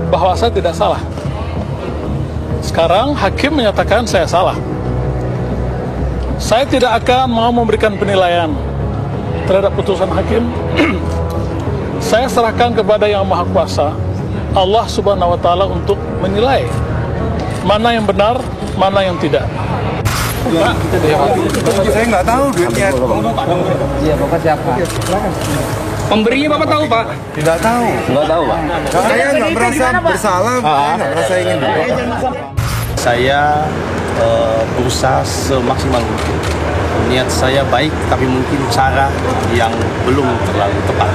bahwa saya tidak salah. Sekarang hakim menyatakan saya salah. Saya tidak akan mau memberikan penilaian terhadap putusan hakim. Saya serahkan kepada Yang Maha Kuasa, Allah Subhanahu wa Ta'ala, untuk menilai mana yang benar, mana yang tidak. Pak, saya nggak tahu duitnya. Iya, Bapak siapa? Pemberinya Bapak tahu, Pak? Tidak tahu. Nggak tahu, Pak. Saya nggak merasa bersalah, saya nggak merasa ingin berbuat. Saya berusaha semaksimal mungkin. Niat saya baik, tapi mungkin cara yang belum terlalu tepat.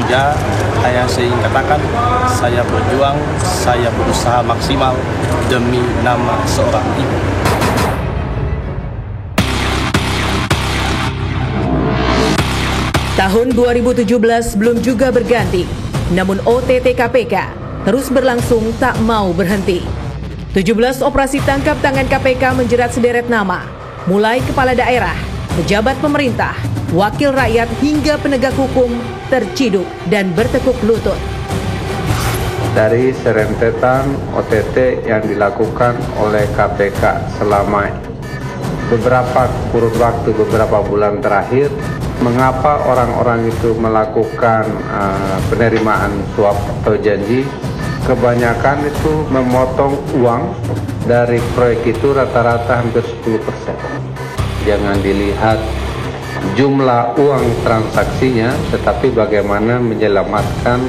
Ya, saya ingin katakan, saya berjuang, saya berusaha maksimal demi nama seorang ibu. Tahun 2017 belum juga berganti, namun OTT KPK terus berlangsung tak mau berhenti. 17 operasi tangkap tangan KPK menjerat sederet nama, mulai kepala daerah, pejabat pemerintah, wakil rakyat hingga penegak hukum terciduk dan bertekuk lutut. Dari serentetan OTT yang dilakukan oleh KPK selama beberapa kurun waktu, beberapa bulan terakhir, mengapa orang-orang itu melakukan penerimaan suap atau janji? Kebanyakan itu memotong uang dari proyek itu rata-rata hampir 10%. Jangan dilihat jumlah uang transaksinya, tetapi bagaimana menyelamatkan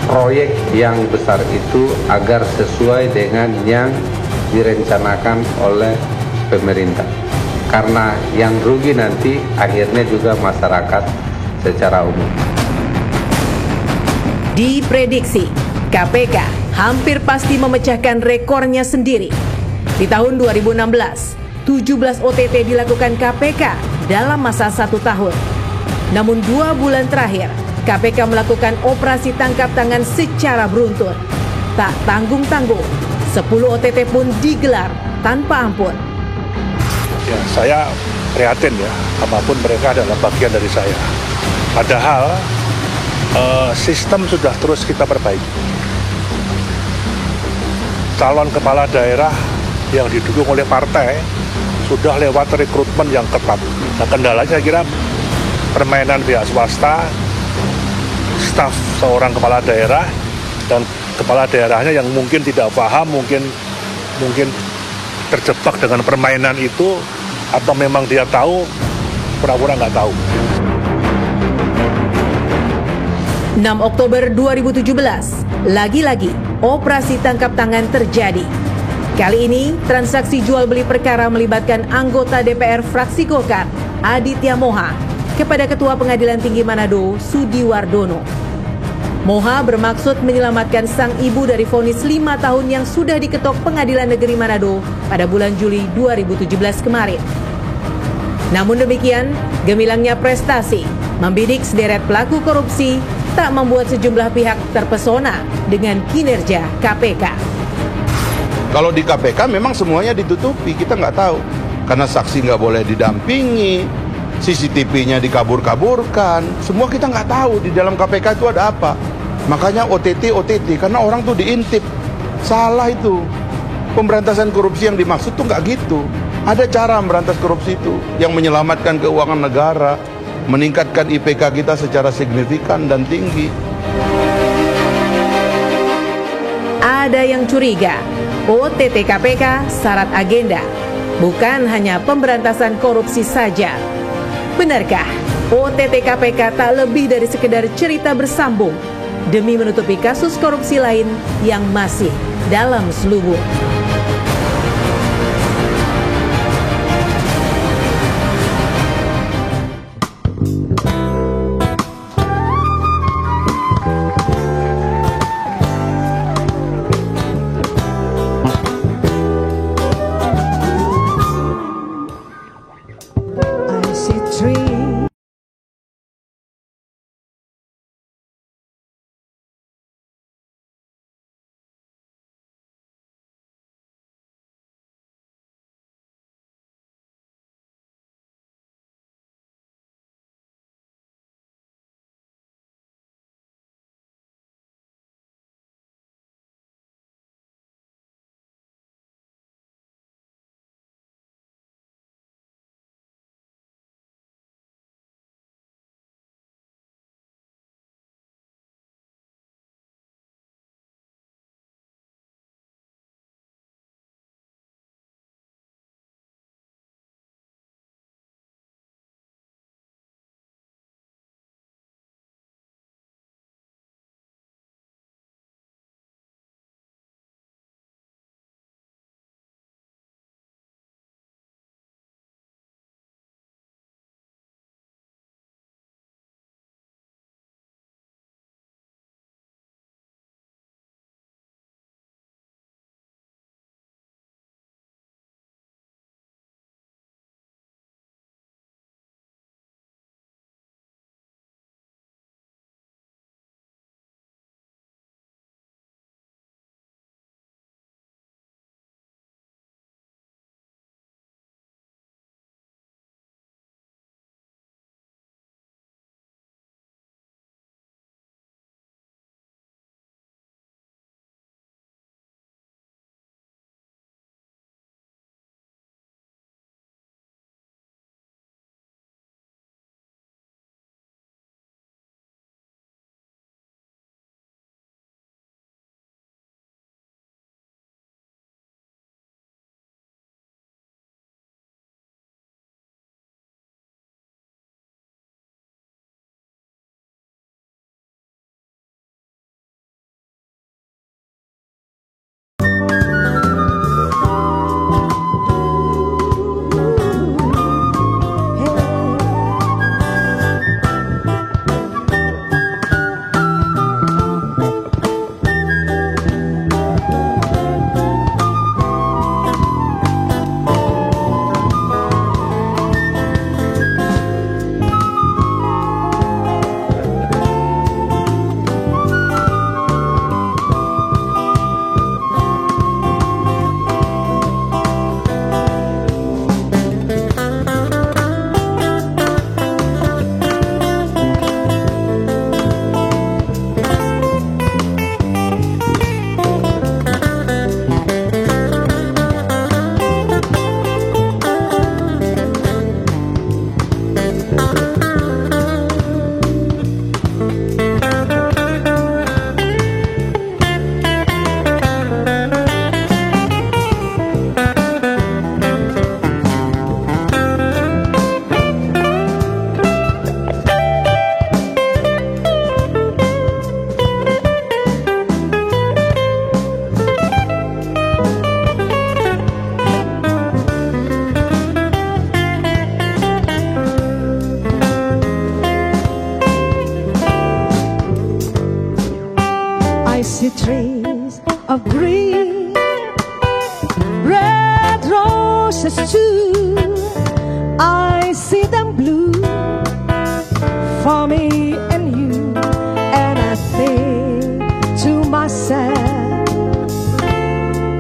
proyek yang besar itu agar sesuai dengan yang direncanakan oleh pemerintah. Karena yang rugi nanti akhirnya juga masyarakat secara umum. Diprediksi, KPK hampir pasti memecahkan rekornya sendiri. Di tahun 2016, 17 OTT dilakukan KPK dalam masa 1 tahun. Namun 2 bulan terakhir, KPK melakukan operasi tangkap tangan secara beruntun. Tak tanggung-tanggung, 10 OTT pun digelar tanpa ampun. Ya, saya prihatin ya, apapun mereka adalah bagian dari saya. Padahal sistem sudah terus kita perbaiki. Calon kepala daerah yang didukung oleh partai sudah lewat rekrutmen yang ketat. Nah, kendalanya saya kira permainan pihak swasta, staf seorang kepala daerah, dan kepala daerahnya yang mungkin tidak paham, mungkin terjebak dengan permainan itu, atau memang dia tahu, pura-pura nggak tahu. 6 Oktober 2017, lagi-lagi operasi tangkap tangan terjadi. Kali ini transaksi jual beli perkara melibatkan anggota DPR fraksi Golkar, Aditya Moha, kepada Ketua Pengadilan Tinggi Manado, Sudiwardono. Moha bermaksud menyelamatkan sang ibu dari vonis 5 tahun yang sudah diketok Pengadilan Negeri Manado pada bulan Juli 2017 kemarin. Namun demikian, gemilangnya prestasi membidik sederet pelaku korupsi tak membuat sejumlah pihak terpesona dengan kinerja KPK. Kalau di KPK memang semuanya ditutupi, kita nggak tahu. Karena saksi nggak boleh didampingi, CCTV-nya dikabur-kaburkan, semua kita nggak tahu di dalam KPK itu ada apa. Makanya OTT, karena orang tuh diintip. Salah itu. Pemberantasan korupsi yang dimaksud tuh nggak gitu. Ada cara memberantas korupsi itu, yang menyelamatkan keuangan negara, meningkatkan IPK kita secara signifikan dan tinggi. Ada yang curiga, OTT KPK syarat agenda, bukan hanya pemberantasan korupsi saja. Benarkah OTT KPK tak lebih dari sekedar cerita bersambung demi menutupi kasus korupsi lain yang masih dalam selubung? see trees of green, red roses too. I see them blue for me and you, and I think to myself,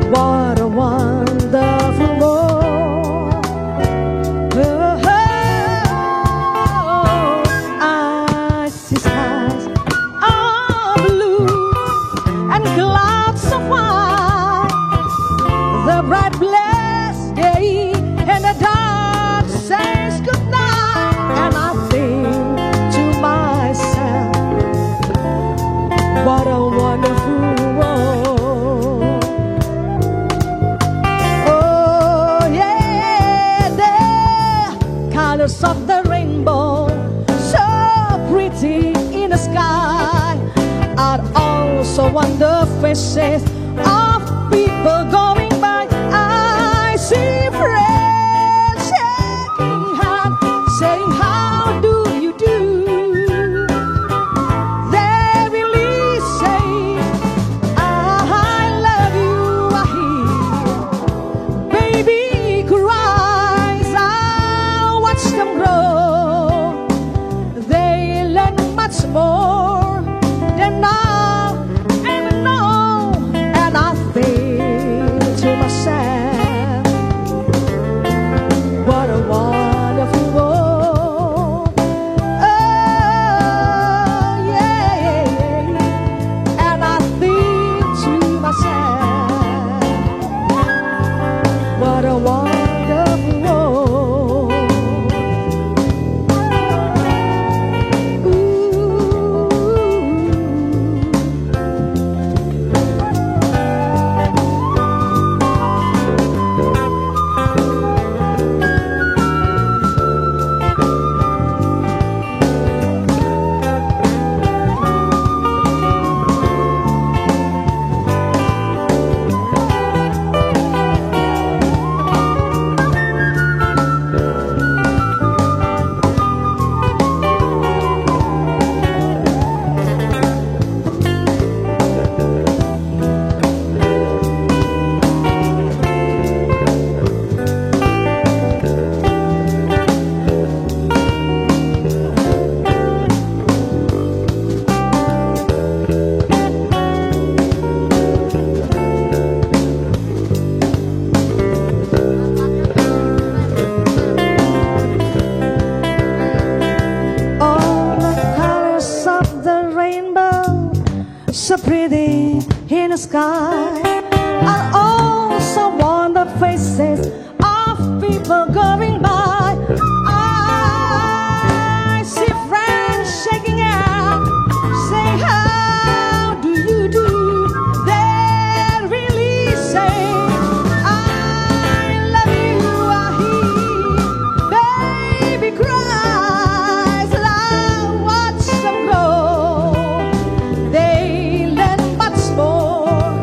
what a wonderful world. I see skies of blue and clouds of white, the bright blessed day and the dark says goodnight, and I think to myself, what a wonderful world. Oh yeah, the colors of the rainbow, so pretty in the sky, are also on the faces of people going by. I see friends shaking hands, saying how do you do. They really say I love you. I hear baby cries, I watch them grow. They learn much more than I ever know, and I think to myself, what a wonderful world. Oh yeah, and I think to myself, what a wonderful world. So pretty in the sky, I also want the faces of people going by. I see friends shaking hands, say how do you do. They really say I love you. I hear baby cries, and I watch them grow. They learn much more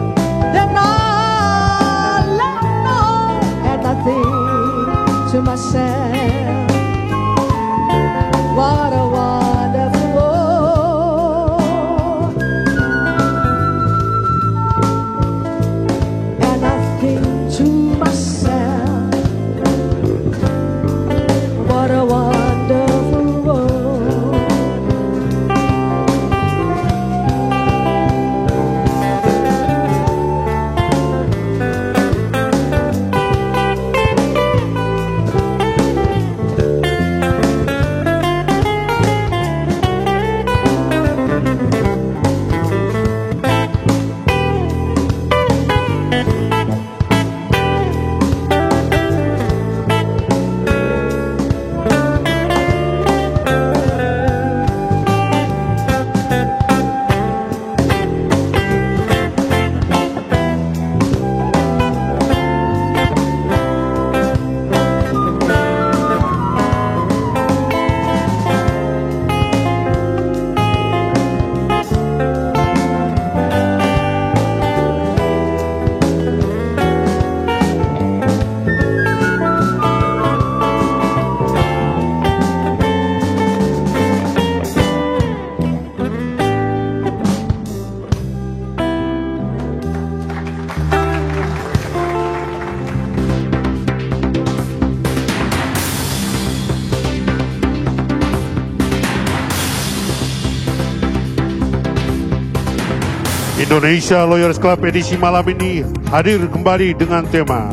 Indonesia Lawyers Club edisi malam ini hadir kembali dengan tema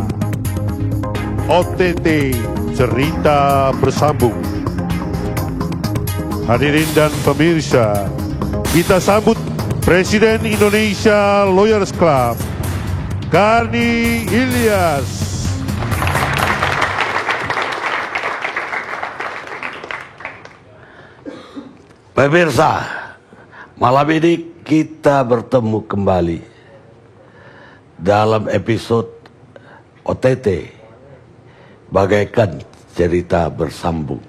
OTT Cerita Bersambung. Hadirin dan pemirsa, kita sambut Presiden Indonesia Lawyers Club, Karni Ilyas. Pemirsa, malam ini kita bertemu kembali dalam episode OTT bagaikan cerita bersambung.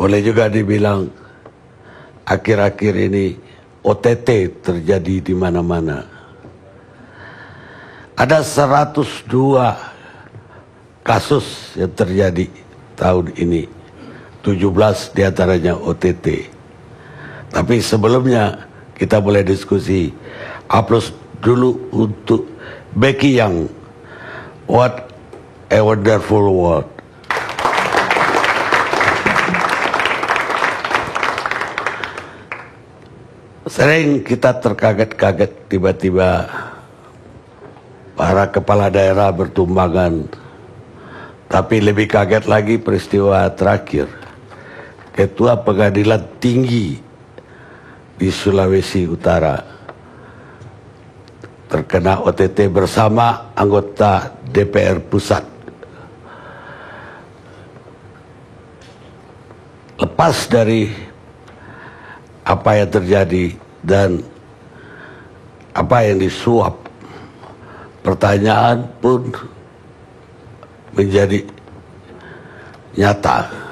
Boleh juga dibilang akhir-akhir ini OTT terjadi di mana-mana. Ada 102 kasus yang terjadi tahun ini, 17 diantaranya OTT. Tapi sebelumnya kita boleh diskusi. Aplaus dulu untuk Becky Young. What a wonderful world. Sering kita terkaget-kaget tiba-tiba para kepala daerah bertumbangan. Tapi lebih kaget lagi peristiwa terakhir. Ketua Pengadilan Tinggi di Sulawesi Utara terkena OTT bersama anggota DPR Pusat. Lepas dari apa yang terjadi dan apa yang disuap, pertanyaan pun menjadi nyata.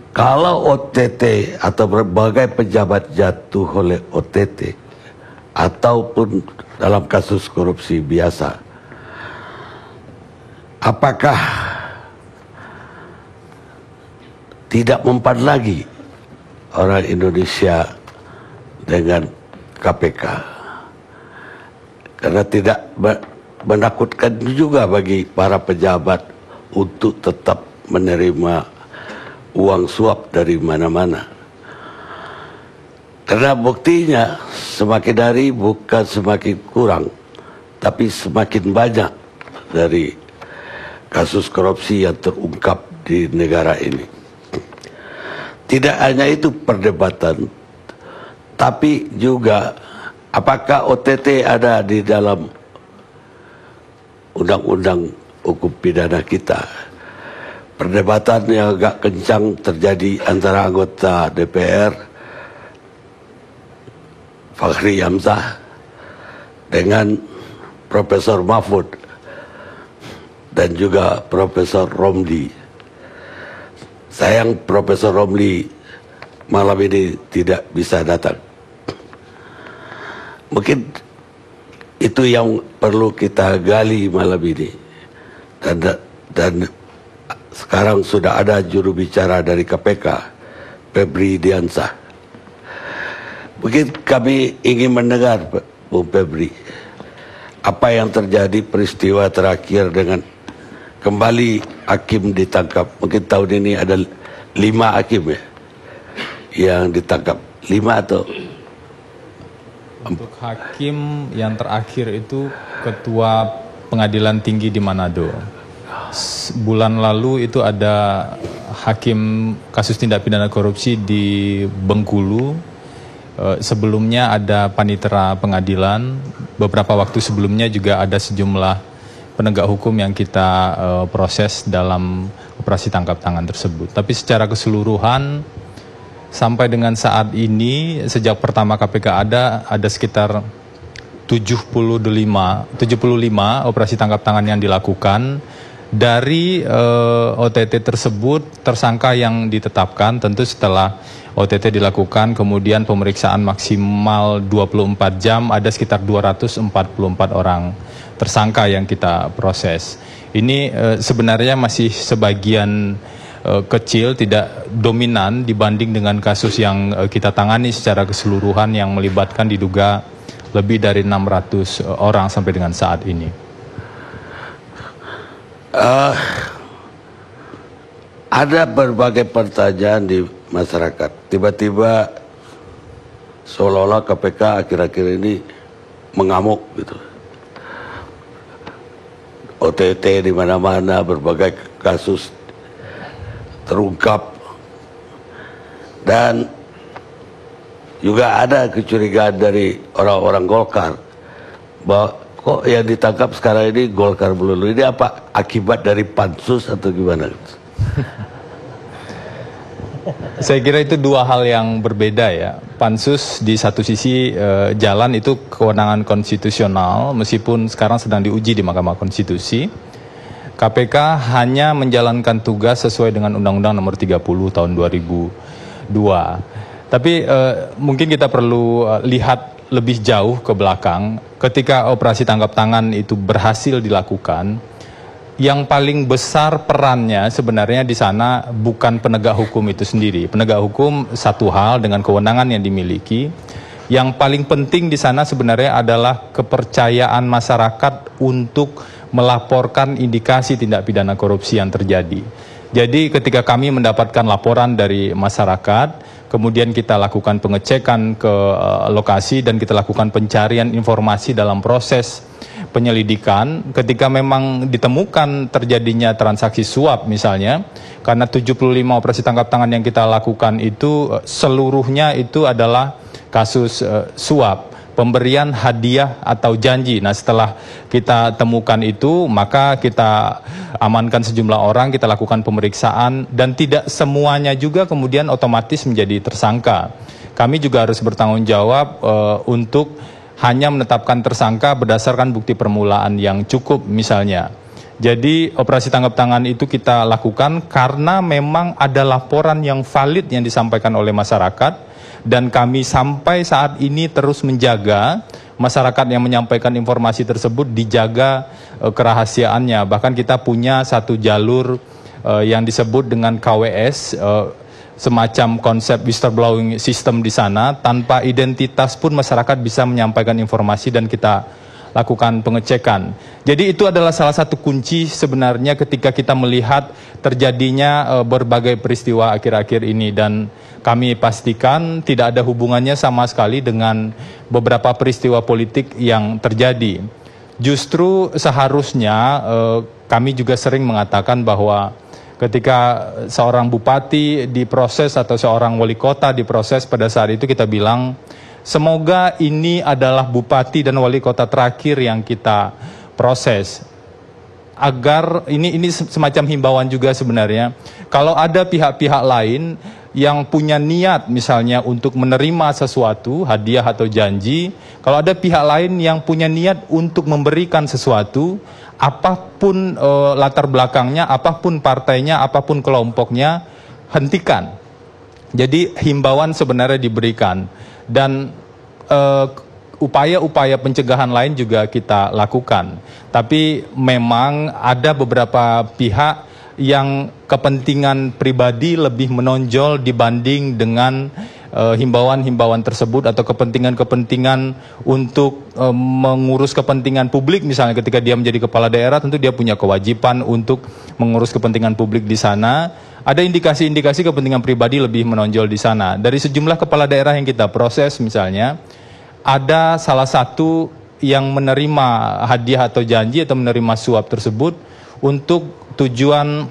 Kalau OTT atau berbagai pejabat jatuh oleh OTT ataupun dalam kasus korupsi biasa, apakah tidak mempan lagi orang Indonesia dengan KPK? Karena tidak menakutkan juga bagi para pejabat untuk tetap menerima uang suap dari mana-mana. Karena buktinya semakin hari bukan semakin kurang, tapi semakin banyak dari kasus korupsi yang terungkap di negara ini. Tidak hanya itu perdebatan, tapi juga apakah OTT ada di dalam undang-undang hukum pidana kita. Perdebatan yang agak kencang terjadi antara anggota DPR Fachri Hamzah dengan Profesor Mahfud dan juga Profesor Romli. Sayang Profesor Romli malam ini tidak bisa datang. Mungkin itu yang perlu kita gali malam ini. Dan sekarang sudah ada juru bicara dari KPK, Febri Diansah. Mungkin kami ingin mendengar, Bu Febri, apa yang terjadi peristiwa terakhir dengan kembali hakim ditangkap. Mungkin tahun ini ada 5 hakim ya yang ditangkap. 5 atau? Untuk hakim yang terakhir itu Ketua Pengadilan Tinggi di Manado. Bulan lalu itu ada hakim kasus tindak pidana korupsi di Bengkulu. Sebelumnya ada panitera pengadilan. Beberapa waktu sebelumnya juga ada sejumlah penegak hukum yang kita proses dalam operasi tangkap tangan tersebut. Tapi secara keseluruhan sampai dengan saat ini, sejak pertama KPK ada sekitar 75 operasi tangkap tangan yang dilakukan. Dari OTT tersebut, tersangka yang ditetapkan tentu setelah OTT dilakukan, kemudian pemeriksaan maksimal 24 jam, ada sekitar 244 orang tersangka yang kita proses. Ini sebenarnya masih sebagian kecil, tidak dominan dibanding dengan kasus yang kita tangani secara keseluruhan yang melibatkan diduga lebih dari 600 orang sampai dengan saat ini. Ada berbagai pertanyaan di masyarakat. Tiba-tiba seolah-olah KPK akhir-akhir ini mengamuk gitu. OTT di mana-mana, berbagai kasus terungkap, dan juga ada kecurigaan dari orang-orang Golkar bahwa kok yang ditangkap sekarang ini Golkar melulu. Ini apa akibat dari pansus atau gimana? Saya kira itu dua hal yang berbeda ya. Pansus di satu sisi jalan itu kewenangan konstitusional, meskipun sekarang sedang diuji di Mahkamah Konstitusi. KPK hanya menjalankan tugas sesuai dengan Undang-Undang Nomor 30 Tahun 2002. Tapi mungkin kita perlu lihat lebih jauh ke belakang. Ketika operasi tangkap tangan itu berhasil dilakukan, yang paling besar perannya sebenarnya di sana bukan penegak hukum itu sendiri. Penegak hukum satu hal dengan kewenangan yang dimiliki. Yang paling penting di sana sebenarnya adalah kepercayaan masyarakat untuk melaporkan indikasi tindak pidana korupsi yang terjadi. Jadi ketika kami mendapatkan laporan dari masyarakat, kemudian kita lakukan pengecekan ke lokasi dan kita lakukan pencarian informasi dalam proses penyelidikan. Ketika memang ditemukan terjadinya transaksi suap misalnya, karena 75 operasi tangkap tangan yang kita lakukan itu seluruhnya itu adalah kasus suap, pemberian hadiah atau janji. Nah, setelah kita temukan itu, maka kita amankan sejumlah orang, kita lakukan pemeriksaan, dan tidak semuanya juga kemudian otomatis menjadi tersangka. Kami juga harus bertanggung jawab untuk hanya menetapkan tersangka berdasarkan bukti permulaan yang cukup misalnya. Jadi operasi tangkap tangan itu kita lakukan karena memang ada laporan yang valid yang disampaikan oleh masyarakat. Dan kami sampai saat ini terus menjaga masyarakat yang menyampaikan informasi tersebut dijaga kerahasiaannya. Bahkan kita punya satu jalur yang disebut dengan KWS, semacam konsep whistleblowing system di sana. Tanpa identitas pun masyarakat bisa menyampaikan informasi dan kita lakukan pengecekan. Jadi itu adalah salah satu kunci sebenarnya ketika kita melihat terjadinya berbagai peristiwa akhir-akhir ini, dan kami pastikan tidak ada hubungannya sama sekali dengan beberapa peristiwa politik yang terjadi. Justru seharusnya kami juga sering mengatakan bahwa ketika seorang bupati diproses atau seorang wali kota diproses, pada saat itu kita bilang semoga ini adalah bupati dan wali kota terakhir yang kita proses. Agar ini semacam himbauan juga sebenarnya. Kalau ada pihak-pihak lain yang punya niat misalnya untuk menerima sesuatu, hadiah atau janji, kalau ada pihak lain yang punya niat untuk memberikan sesuatu, apapun latar belakangnya, apapun partainya, apapun kelompoknya, hentikan. Jadi himbauan sebenarnya diberikan, dan upaya-upaya pencegahan lain juga kita lakukan. Tapi memang ada beberapa pihak yang kepentingan pribadi lebih menonjol dibanding dengan himbauan-himbauan tersebut, atau kepentingan-kepentingan untuk mengurus kepentingan publik. Misalnya ketika dia menjadi kepala daerah, tentu dia punya kewajiban untuk mengurus kepentingan publik di sana. Ada indikasi-indikasi kepentingan pribadi lebih menonjol di sana. Dari sejumlah kepala daerah yang kita proses misalnya, ada salah satu yang menerima hadiah atau janji atau menerima suap tersebut untuk tujuan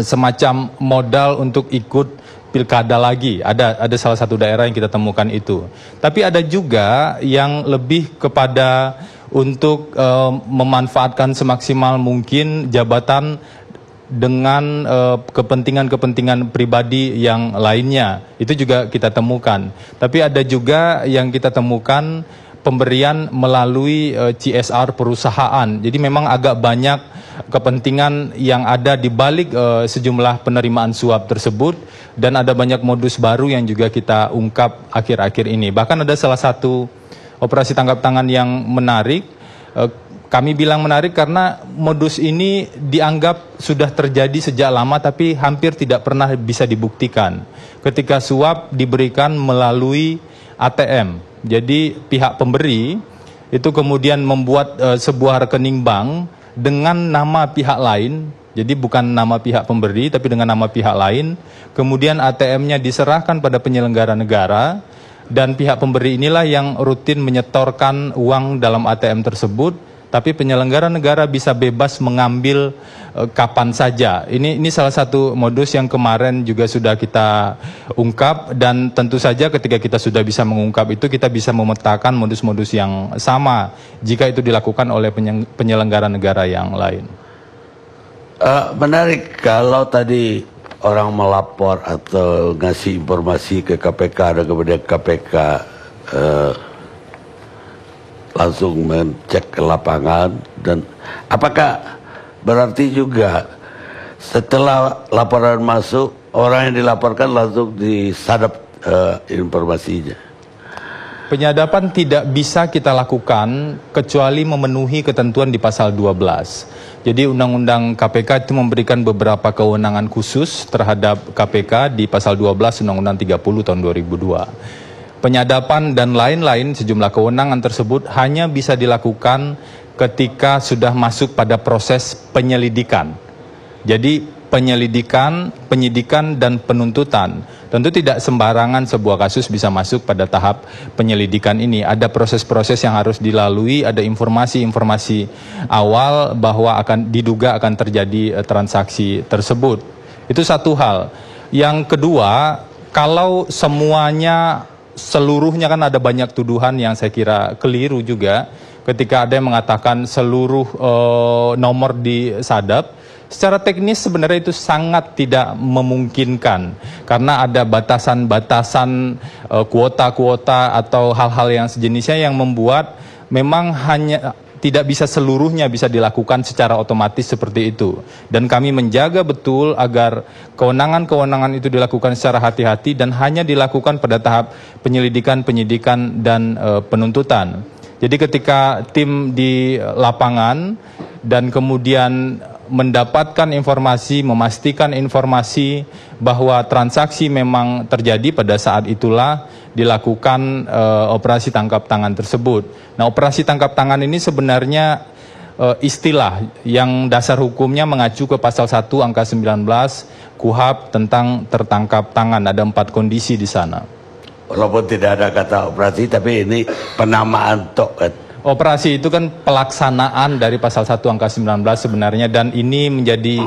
semacam modal untuk ikut pilkada lagi. Ada salah satu daerah yang kita temukan itu. Tapi ada juga yang lebih kepada untuk memanfaatkan semaksimal mungkin jabatan dengan kepentingan-kepentingan pribadi yang lainnya. Itu juga kita temukan. Tapi ada juga yang kita temukan pemberian melalui CSR perusahaan. Jadi memang agak banyak kepentingan yang ada di balik sejumlah penerimaan suap tersebut, dan ada banyak modus baru yang juga kita ungkap akhir-akhir ini. Bahkan ada salah satu operasi tangkap tangan yang menarik. Kami bilang menarik karena modus ini dianggap sudah terjadi sejak lama tapi hampir tidak pernah bisa dibuktikan. Ketika suap diberikan melalui ATM. Jadi pihak pemberi itu kemudian membuat sebuah rekening bank dengan nama pihak lain. Jadi bukan nama pihak pemberi tapi dengan nama pihak lain. Kemudian ATM-nya diserahkan pada penyelenggara negara. dan pihak pemberi inilah yang rutin menyetorkan uang dalam ATM tersebut, tapi penyelenggara negara bisa bebas mengambil kapan saja. Ini salah satu modus yang kemarin juga sudah kita ungkap, dan tentu saja ketika kita sudah bisa mengungkap itu, kita bisa memetakan modus-modus yang sama jika itu dilakukan oleh penyelenggara negara yang lain. Menarik kalau tadi orang melapor atau ngasih informasi ke KPK dan kemudian KPK langsung mencek ke lapangan, dan apakah berarti juga setelah laporan masuk orang yang dilaporkan langsung disadap informasinya? Penyadapan tidak bisa kita lakukan kecuali memenuhi ketentuan di pasal 12. Jadi Undang-Undang KPK itu memberikan beberapa kewenangan khusus terhadap KPK di pasal 12 Undang-Undang 30 tahun 2002. Penyadapan dan lain-lain sejumlah kewenangan tersebut hanya bisa dilakukan ketika sudah masuk pada proses penyelidikan. Jadi penyelidikan, penyidikan, dan penuntutan. Tentu tidak sembarangan sebuah kasus bisa masuk pada tahap penyelidikan ini. Ada proses-proses yang harus dilalui, ada informasi-informasi awal bahwa diduga akan terjadi transaksi tersebut. Itu satu hal. Yang kedua, kalau seluruhnya kan ada banyak tuduhan yang saya kira keliru juga. Ketika ada yang mengatakan seluruh nomor disadap, secara teknis sebenarnya itu sangat tidak memungkinkan karena ada batasan-batasan kuota-kuota atau hal-hal yang sejenisnya yang membuat memang hanya tidak bisa seluruhnya bisa dilakukan secara otomatis seperti itu. Dan kami menjaga betul agar kewenangan-kewenangan itu dilakukan secara hati-hati dan hanya dilakukan pada tahap penyelidikan, penyidikan, dan penuntutan. Jadi ketika tim di lapangan dan kemudian mendapatkan informasi, memastikan informasi bahwa transaksi memang terjadi, pada saat itulah dilakukan operasi tangkap tangan tersebut. Nah, operasi tangkap tangan ini sebenarnya istilah yang dasar hukumnya mengacu ke pasal 1 angka 19 KUHP tentang tertangkap tangan. Ada 4 kondisi di sana. Walaupun tidak ada kata operasi, tapi ini penamaan toket. Operasi itu kan pelaksanaan dari pasal 1 angka 19 sebenarnya, dan ini menjadi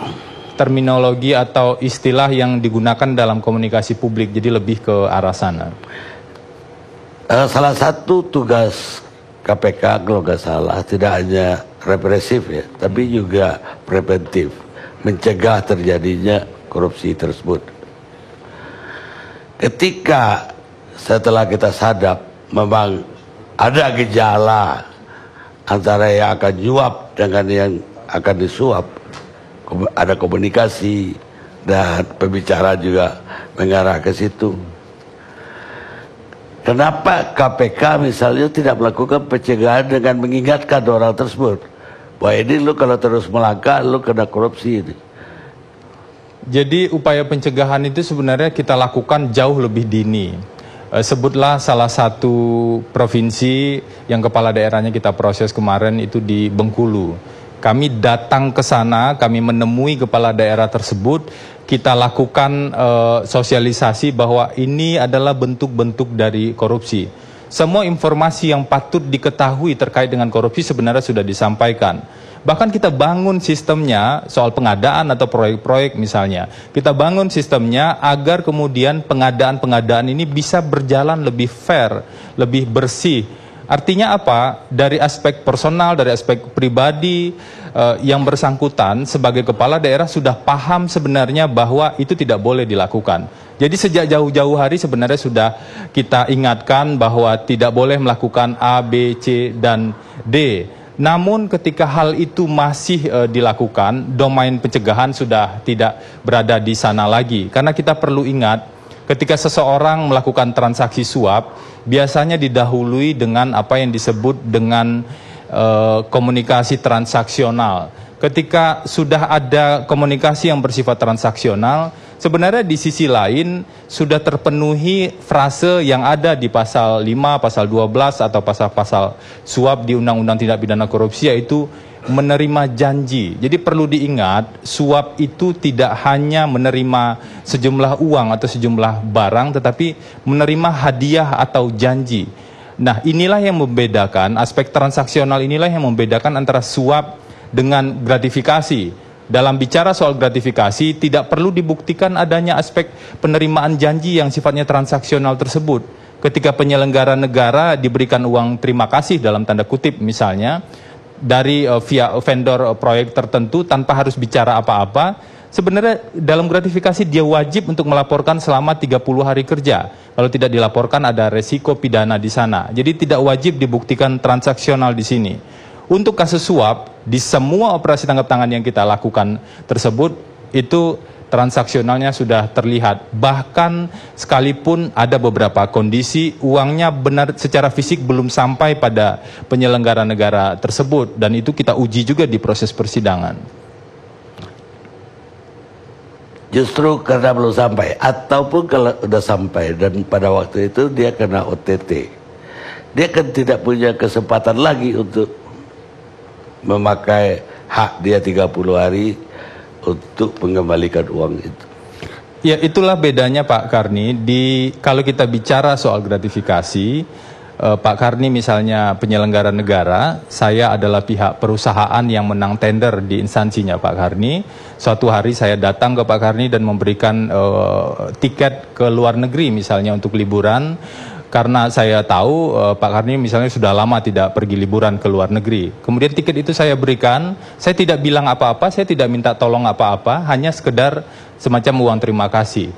terminologi atau istilah yang digunakan dalam komunikasi publik, jadi lebih ke arah sana. Salah satu tugas KPK kalau nggak salah tidak hanya represif ya, tapi juga preventif, mencegah terjadinya korupsi tersebut. Ketika setelah kita sadap memang ada gejala antara yang akan nyuap dengan yang akan disuap, ada komunikasi dan pembicaraan juga mengarah ke situ. Kenapa KPK misalnya tidak melakukan pencegahan dengan mengingatkan orang tersebut bahwa ini lu kalau terus melangkah lu kena korupsi ini? Jadi upaya pencegahan itu sebenarnya kita lakukan jauh lebih dini. Sebutlah salah satu provinsi yang kepala daerahnya kita proses kemarin itu di Bengkulu. Kami datang ke sana, kami menemui kepala daerah tersebut, kita lakukan sosialisasi bahwa ini adalah bentuk-bentuk dari korupsi. Semua informasi yang patut diketahui terkait dengan korupsi sebenarnya sudah disampaikan. Bahkan kita bangun sistemnya soal pengadaan atau proyek-proyek misalnya. Kita bangun sistemnya agar kemudian pengadaan-pengadaan ini bisa berjalan lebih fair, lebih bersih. Artinya apa? Dari aspek personal, dari aspek pribadi, yang bersangkutan sebagai kepala daerah sudah paham sebenarnya bahwa itu tidak boleh dilakukan. Jadi sejak jauh-jauh hari sebenarnya sudah kita ingatkan bahwa tidak boleh melakukan A, B, C, dan D. Namun ketika hal itu masih dilakukan, domain pencegahan sudah tidak berada di sana lagi. Karena kita perlu ingat, ketika seseorang melakukan transaksi suap, biasanya didahului dengan apa yang disebut dengan komunikasi transaksional. Ketika sudah ada komunikasi yang bersifat transaksional, sebenarnya di sisi lain sudah terpenuhi frase yang ada di pasal 5, pasal 12 atau pasal-pasal suap di Undang-Undang Tindak Pidana Korupsi, yaitu menerima janji. Jadi perlu diingat, suap itu tidak hanya menerima sejumlah uang atau sejumlah barang, tetapi menerima hadiah atau janji. Nah, inilah yang membedakan, aspek transaksional inilah yang membedakan antara suap dengan gratifikasi. Dalam bicara soal gratifikasi, tidak perlu dibuktikan adanya aspek penerimaan janji yang sifatnya transaksional tersebut. Ketika penyelenggara negara diberikan uang terima kasih dalam tanda kutip misalnya, dari via vendor proyek tertentu tanpa harus bicara apa-apa, sebenarnya dalam gratifikasi dia wajib untuk melaporkan selama 30 hari kerja. Kalau tidak dilaporkan ada resiko pidana di sana. Jadi tidak wajib dibuktikan transaksional di sini. Untuk kasus suap, di semua operasi tangkap tangan yang kita lakukan tersebut, itu transaksionalnya sudah terlihat. Bahkan sekalipun ada beberapa kondisi uangnya benar secara fisik belum sampai pada penyelenggara negara tersebut. Dan itu kita uji juga di proses persidangan. Justru karena belum sampai, ataupun kalau sudah sampai dan pada waktu itu dia kena OTT, dia kan tidak punya kesempatan lagi untuk memakai hak dia 30 hari untuk mengembalikan uang itu. Ya, itulah bedanya Pak Karni. Kalau kita bicara soal gratifikasi, Pak Karni misalnya penyelenggara negara, saya adalah pihak perusahaan yang menang tender di instansinya Pak Karni. Suatu hari saya datang ke Pak Karni dan memberikan tiket ke luar negeri misalnya untuk liburan. Karena saya tahu Pak Karni misalnya sudah lama tidak pergi liburan ke luar negeri. Kemudian tiket itu saya berikan, saya tidak bilang apa-apa, saya tidak minta tolong apa-apa, hanya sekedar semacam uang terima kasih.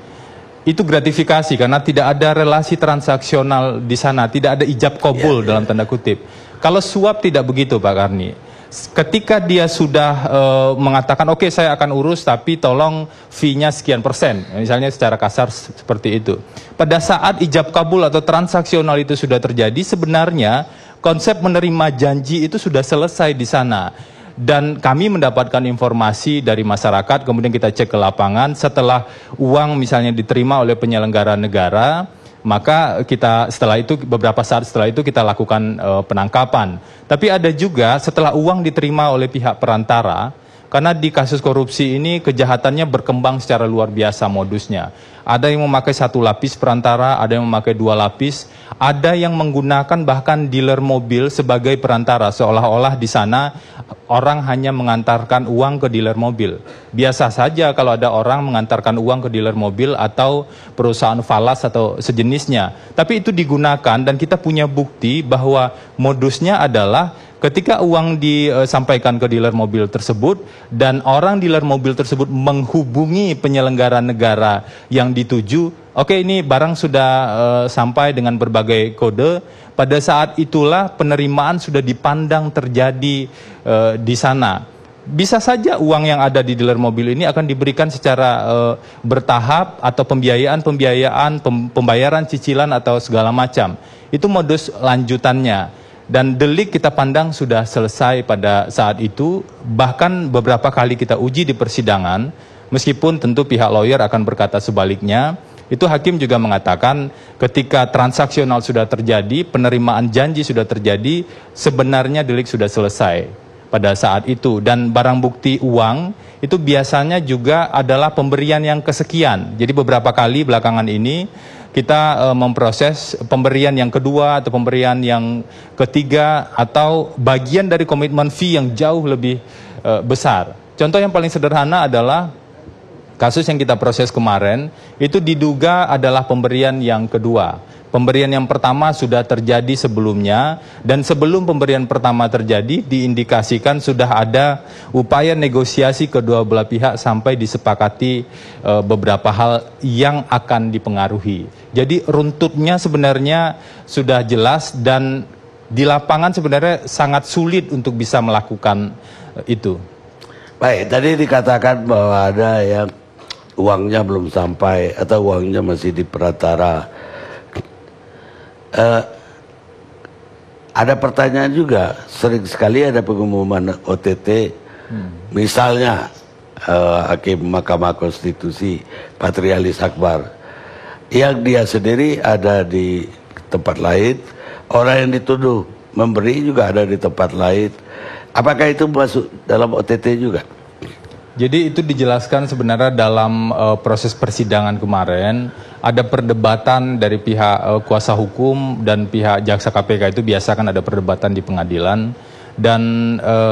Itu gratifikasi karena tidak ada relasi transaksional di sana, tidak ada ijab kabul dalam tanda kutip. Kalau suap tidak begitu Pak Karni. Ketika dia sudah mengatakan oke, saya akan urus tapi tolong fee-nya sekian persen, misalnya secara kasar seperti itu. Pada saat ijab kabul atau transaksional itu sudah terjadi, sebenarnya konsep menerima janji itu sudah selesai di sana. Dan kami mendapatkan informasi dari masyarakat, kemudian kita cek ke lapangan, setelah uang misalnya diterima oleh penyelenggara negara, maka kita setelah itu, beberapa saat setelah itu kita lakukan penangkapan. Tapi ada juga setelah uang diterima oleh pihak perantara, karena di kasus korupsi ini kejahatannya berkembang secara luar biasa modusnya. Ada yang memakai 1 lapis perantara, ada yang memakai 2 lapis, ada yang menggunakan bahkan dealer mobil sebagai perantara, seolah-olah di sana orang hanya mengantarkan uang ke dealer mobil. Biasa saja kalau ada orang mengantarkan uang ke dealer mobil atau perusahaan falas atau sejenisnya. Tapi itu digunakan dan kita punya bukti bahwa modusnya adalah ketika uang disampaikan ke dealer mobil tersebut dan orang dealer mobil tersebut menghubungi penyelenggara negara yang dituju, oke ini barang sudah sampai dengan berbagai kode, pada saat itulah penerimaan sudah dipandang terjadi di sana. Bisa saja uang yang ada di dealer mobil ini akan diberikan secara bertahap atau pembayaran cicilan atau segala macam. Itu modus lanjutannya. Dan delik kita pandang sudah selesai pada saat itu, bahkan beberapa kali kita uji di persidangan, meskipun tentu pihak lawyer akan berkata sebaliknya, itu hakim juga mengatakan ketika transaksional sudah terjadi, penerimaan janji sudah terjadi, sebenarnya delik sudah selesai pada saat itu. Dan barang bukti uang itu biasanya juga adalah pemberian yang kesekian. Jadi beberapa kali belakangan ini kita memproses pemberian yang kedua atau pemberian yang ketiga atau bagian dari komitmen fee yang jauh lebih besar. Contoh yang paling sederhana adalah kasus yang kita proses kemarin, itu diduga adalah pemberian yang kedua. Pemberian yang pertama sudah terjadi sebelumnya, dan sebelum pemberian pertama terjadi diindikasikan sudah ada upaya negosiasi kedua belah pihak sampai disepakati beberapa hal yang akan dipengaruhi. Jadi runtutnya sebenarnya sudah jelas dan di lapangan sebenarnya sangat sulit untuk bisa melakukan itu. Baik, tadi dikatakan bahwa ada yang uangnya belum sampai atau uangnya masih di perantara. Ada pertanyaan juga, sering sekali ada pengumuman OTT, misalnya Hakim Mahkamah Konstitusi Patrialis Akbar, yang dia sendiri ada di tempat lain, orang yang dituduh memberi juga ada di tempat lain, Apakah itu masuk dalam OTT juga? Jadi itu dijelaskan sebenarnya dalam proses persidangan kemarin, ada perdebatan dari pihak kuasa hukum dan pihak jaksa KPK. Itu biasa kan ada perdebatan di pengadilan, dan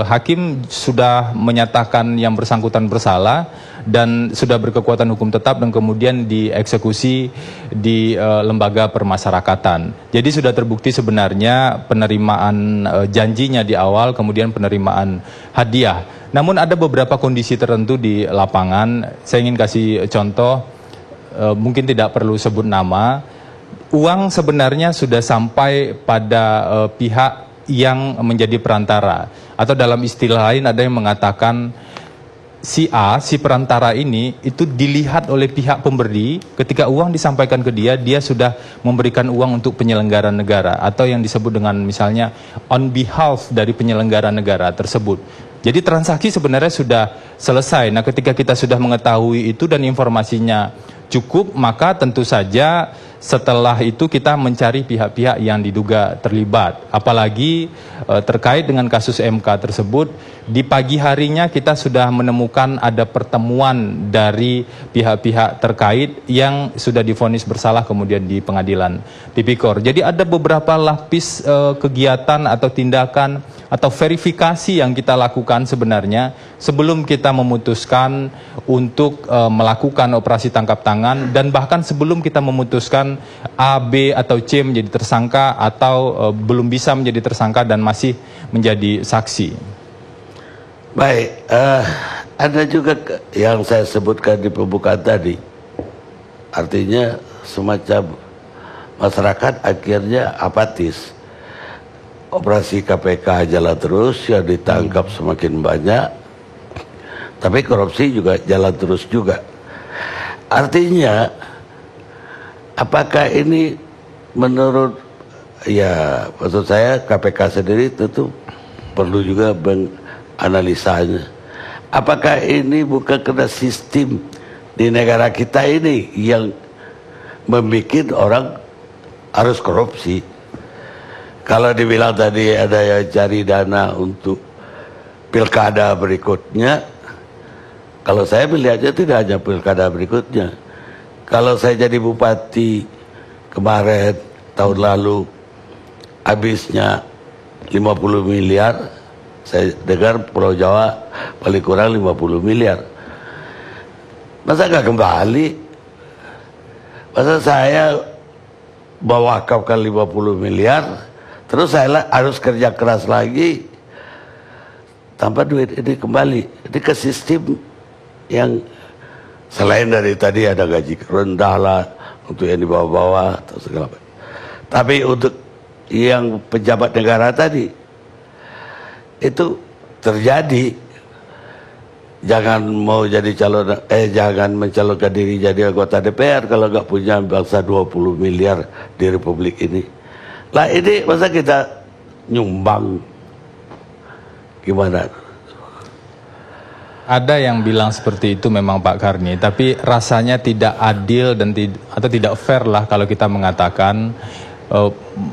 hakim sudah menyatakan yang bersangkutan bersalah dan sudah berkekuatan hukum tetap dan kemudian dieksekusi di lembaga permasyarakatan. Jadi sudah terbukti sebenarnya penerimaan janjinya di awal, kemudian penerimaan hadiah. Namun ada beberapa kondisi tertentu di lapangan. Saya ingin kasih contoh, mungkin tidak perlu sebut nama. Uang sebenarnya sudah sampai pada pihak yang menjadi perantara. Atau dalam istilah lain ada yang mengatakan si A, si perantara ini itu dilihat oleh pihak pemberi. Ketika uang disampaikan ke dia, dia sudah memberikan uang untuk penyelenggara negara, atau yang disebut dengan misalnya on behalf dari penyelenggara negara tersebut. Jadi transaksi sebenarnya sudah selesai. Nah, ketika kita sudah mengetahui itu dan informasinya cukup, maka tentu saja setelah itu kita mencari pihak-pihak yang diduga terlibat. Apalagi terkait dengan kasus MK tersebut, di pagi harinya kita sudah menemukan ada pertemuan dari pihak-pihak terkait yang sudah divonis bersalah kemudian di pengadilan tipikor. Jadi ada beberapa lapis kegiatan atau tindakan atau verifikasi yang kita lakukan sebenarnya sebelum kita memutuskan untuk melakukan operasi tangkap tangan, dan bahkan sebelum kita memutuskan A, B, atau C menjadi tersangka atau belum bisa menjadi tersangka dan masih menjadi saksi. Baik, ada juga yang saya sebutkan di pembukaan tadi. Artinya semacam masyarakat akhirnya apatis. Operasi KPK jalan terus, yang ditangkap semakin banyak, tapi korupsi juga jalan terus juga. Artinya, apakah ini menurut, ya maksud saya KPK sendiri tentu perlu juga menganalisanya. Apakah ini bukan karena sistem di negara kita ini yang membuat orang harus korupsi? Kalau dibilang tadi ada yang cari dana untuk pilkada berikutnya, kalau saya melihatnya tidak hanya pilkada berikutnya. Kalau saya jadi bupati kemarin, tahun lalu, habisnya 50 miliar, saya dengar Pulau Jawa paling kurang 50 miliar. Masa nggak kembali? Masa saya mewakafkan 50 miliar, terus saya harus kerja keras lagi tanpa duit ini kembali. Ini ke sistem yang selain dari tadi ada gaji rendah lah untuk yang di bawah-bawah atau segala macam. Tapi untuk yang pejabat negara tadi itu terjadi. Jangan mau jadi calon, jangan mencalonkan diri jadi anggota DPR kalau nggak punya bangsa 20 miliar di Republik ini. Lah ini masa kita nyumbang, gimana? Ada yang bilang seperti itu memang Pak Karni, tapi rasanya tidak adil dan atau tidak fair lah kalau kita mengatakan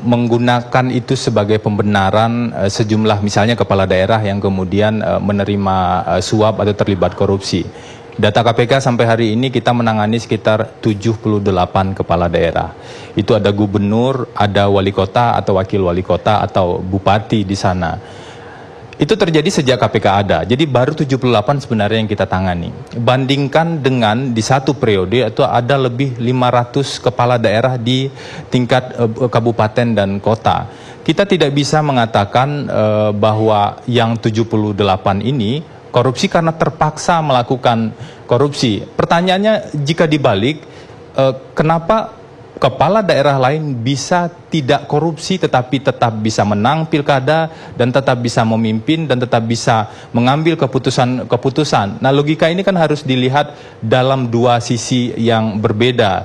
menggunakan itu sebagai pembenaran sejumlah misalnya kepala daerah yang kemudian menerima suap atau terlibat korupsi. Data KPK sampai hari ini kita menangani sekitar 78 kepala daerah. Itu ada gubernur, ada wali kota atau wakil wali kota atau bupati di sana. Itu terjadi sejak KPK ada. Jadi baru 78 sebenarnya yang kita tangani. Bandingkan dengan di satu periode itu ada lebih 500 kepala daerah di tingkat kabupaten dan kota. Kita tidak bisa mengatakan bahwa yang 78 ini korupsi karena terpaksa melakukan korupsi. Pertanyaannya jika dibalik, kenapa kepala daerah lain bisa tidak korupsi tetapi tetap bisa menang pilkada dan tetap bisa memimpin dan tetap bisa mengambil keputusan. Nah, logika ini kan harus dilihat dalam dua sisi yang berbeda.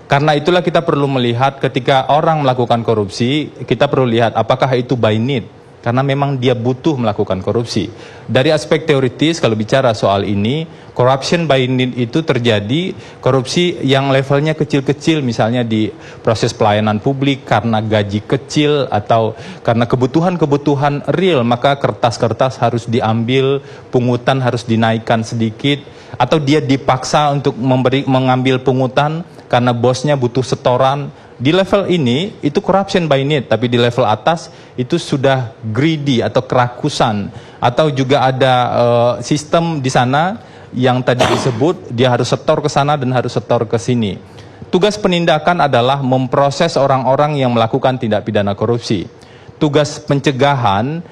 Karena itulah kita perlu melihat ketika orang melakukan korupsi, kita perlu lihat apakah itu by need. karena memang dia butuh melakukan korupsi. Dari aspek teoritis, kalau bicara soal ini, corruption by need itu terjadi, korupsi yang levelnya kecil-kecil, misalnya di proses pelayanan publik karena gaji kecil atau karena kebutuhan-kebutuhan real, maka kertas-kertas harus diambil, pungutan harus dinaikkan sedikit, atau dia dipaksa untuk mengambil pungutan karena bosnya butuh setoran. Di level ini itu corruption by need, tapi di level atas itu sudah greedy atau kerakusan, atau juga ada sistem di sana yang tadi disebut dia harus setor ke sana dan harus setor ke sini. Tugas penindakan adalah memproses orang-orang yang melakukan tindak pidana korupsi. Tugas pencegahan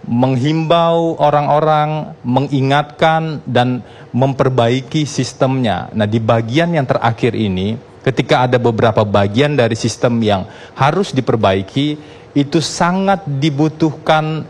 menghimbau orang-orang, mengingatkan dan memperbaiki sistemnya. Nah, di bagian yang terakhir ini, ketika ada beberapa bagian dari sistem yang harus diperbaiki, itu sangat dibutuhkan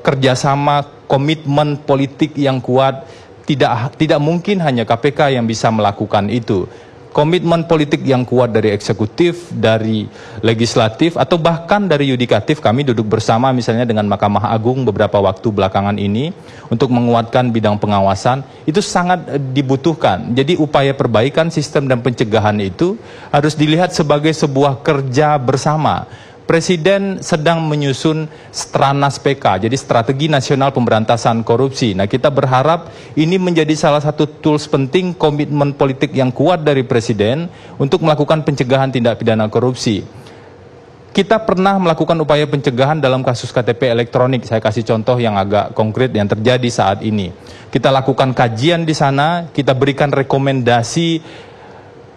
kerjasama, komitmen politik yang kuat. Tidak mungkin hanya KPK yang bisa melakukan itu. Komitmen politik yang kuat dari eksekutif, dari legislatif, atau bahkan dari yudikatif. Kami duduk bersama misalnya dengan Mahkamah Agung beberapa waktu belakangan ini untuk menguatkan bidang pengawasan. Itu sangat dibutuhkan. Jadi upaya perbaikan sistem dan pencegahan itu harus dilihat sebagai sebuah kerja bersama. Presiden sedang menyusun Stranas PK, jadi Strategi Nasional Pemberantasan Korupsi. Nah, kita berharap ini menjadi salah satu tools penting, komitmen politik yang kuat dari Presiden untuk melakukan pencegahan tindak pidana korupsi. Kita pernah melakukan upaya pencegahan dalam kasus KTP elektronik. Saya kasih contoh yang agak konkret yang terjadi saat ini. Kita lakukan kajian di sana, kita berikan rekomendasi.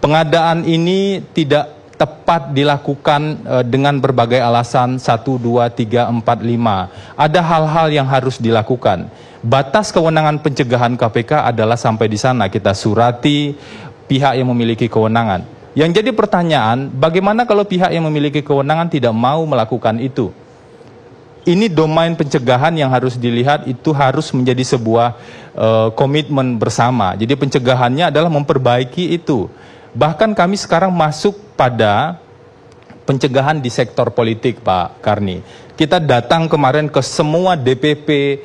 Pengadaan ini tidak tepat dilakukan dengan berbagai alasan 1, 2, 3, 4, 5. Ada hal-hal yang harus dilakukan. Batas kewenangan pencegahan KPK adalah sampai di sana. Kita surati pihak yang memiliki kewenangan. Yang jadi pertanyaan, bagaimana kalau pihak yang memiliki kewenangan tidak mau melakukan itu? Ini domain pencegahan yang harus dilihat, itu harus menjadi sebuah komitmen bersama. Jadi pencegahannya adalah memperbaiki itu. Bahkan kami sekarang masuk pada pencegahan di sektor politik, Pak Karni. Kita datang kemarin ke semua DPP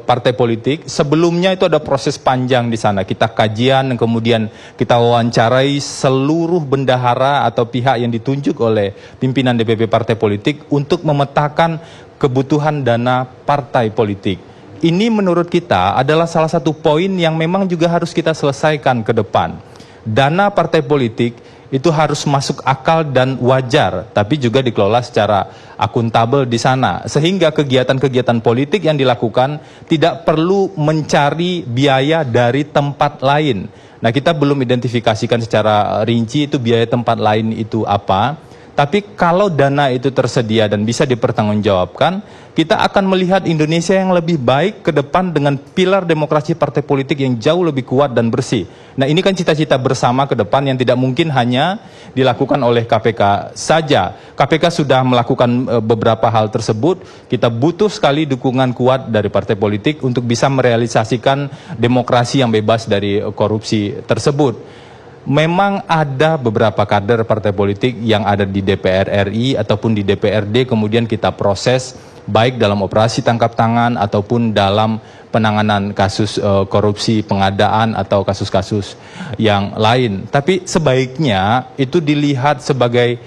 partai politik. Sebelumnya itu ada proses panjang di sana. Kita kajian, kemudian kita wawancarai seluruh bendahara atau pihak yang ditunjuk oleh pimpinan DPP partai politik untuk memetakan kebutuhan dana partai politik. Ini menurut kita adalah salah satu poin yang memang juga harus kita selesaikan ke depan. Dana partai politik itu harus masuk akal dan wajar, tapi juga dikelola secara akuntabel di sana. Sehingga kegiatan-kegiatan politik yang dilakukan tidak perlu mencari biaya dari tempat lain. Nah, kita belum identifikasikan secara rinci itu biaya tempat lain itu apa. Tapi kalau dana itu tersedia dan bisa dipertanggungjawabkan, kita akan melihat Indonesia yang lebih baik ke depan dengan pilar demokrasi partai politik yang jauh lebih kuat dan bersih. Nah, ini kan cita-cita bersama ke depan yang tidak mungkin hanya dilakukan oleh KPK saja. KPK sudah melakukan beberapa hal tersebut. Kita butuh sekali dukungan kuat dari partai politik untuk bisa merealisasikan demokrasi yang bebas dari korupsi tersebut. Memang ada beberapa kader partai politik yang ada di DPR RI ataupun di DPRD, kemudian kita proses baik dalam operasi tangkap tangan ataupun dalam penanganan kasus korupsi pengadaan atau kasus-kasus yang lain. Tapi sebaiknya itu dilihat sebagai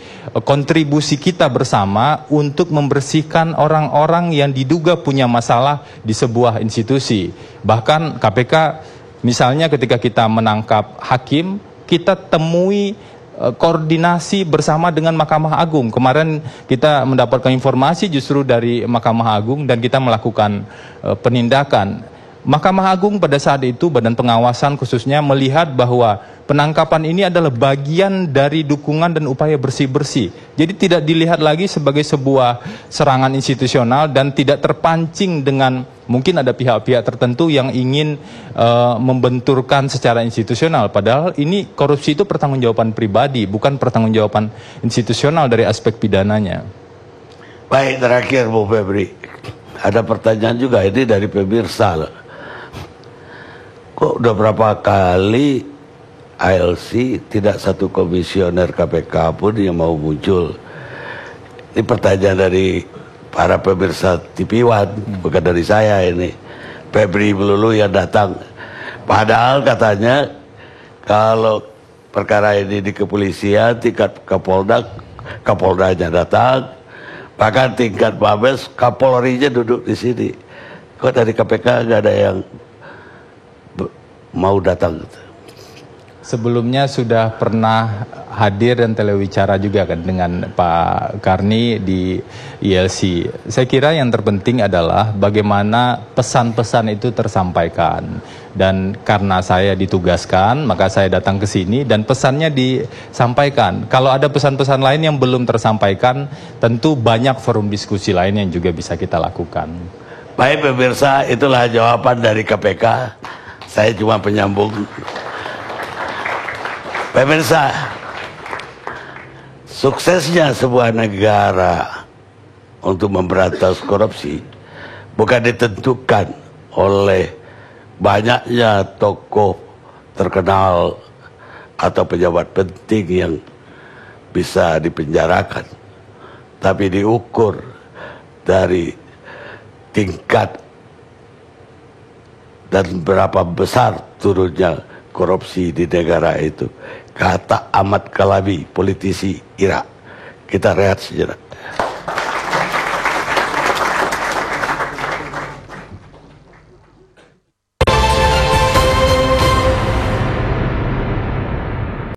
kontribusi kita bersama untuk membersihkan orang-orang yang diduga punya masalah di sebuah institusi. Bahkan KPK misalnya ketika kita menangkap hakim, kita temui koordinasi bersama dengan Mahkamah Agung. Kemarin kita mendapatkan informasi justru dari Mahkamah Agung dan kita melakukan penindakan. Mahkamah Agung pada saat itu, Badan Pengawasan khususnya, melihat bahwa penangkapan ini adalah bagian dari dukungan dan upaya bersih-bersih. Jadi tidak dilihat lagi sebagai sebuah serangan institusional dan tidak terpancing dengan mungkin ada pihak-pihak tertentu yang ingin membenturkan secara institusional. Padahal ini korupsi itu pertanggungjawaban pribadi, bukan pertanggungjawaban institusional dari aspek pidananya. Baik, terakhir Bu Febri. Ada pertanyaan juga ini dari pemirsa. Kok udah berapa kali ALC tidak satu komisioner KPK pun yang mau muncul? Ini pertanyaan dari para pemirsa TV One, bukan dari saya ini, Febri Melulu yang datang. Padahal katanya kalau perkara ini di kepolisian tingkat Kapoldanya datang, bahkan tingkat Mabes, Kapolrinya duduk di sini. Kok dari KPK nggak ada yang mau datang? Sebelumnya sudah pernah hadir dan telewicara juga kan dengan Pak Karni di ILC. Saya kira yang terpenting adalah bagaimana pesan-pesan itu tersampaikan. Dan karena saya ditugaskan, maka saya datang ke sini dan pesannya disampaikan. Kalau ada pesan-pesan lain yang belum tersampaikan, tentu banyak forum diskusi lain yang juga bisa kita lakukan. Baik pemirsa, itulah jawaban dari KPK. Saya cuma penyambung. Pemirsa, suksesnya sebuah negara untuk memberantas korupsi bukan ditentukan oleh banyaknya tokoh terkenal atau pejabat penting yang bisa dipenjarakan, tapi diukur dari tingkat dan berapa besar turunnya korupsi di negara itu. Kata Ahmad Kalabi, politisi Irak. Kita rehat sejenak.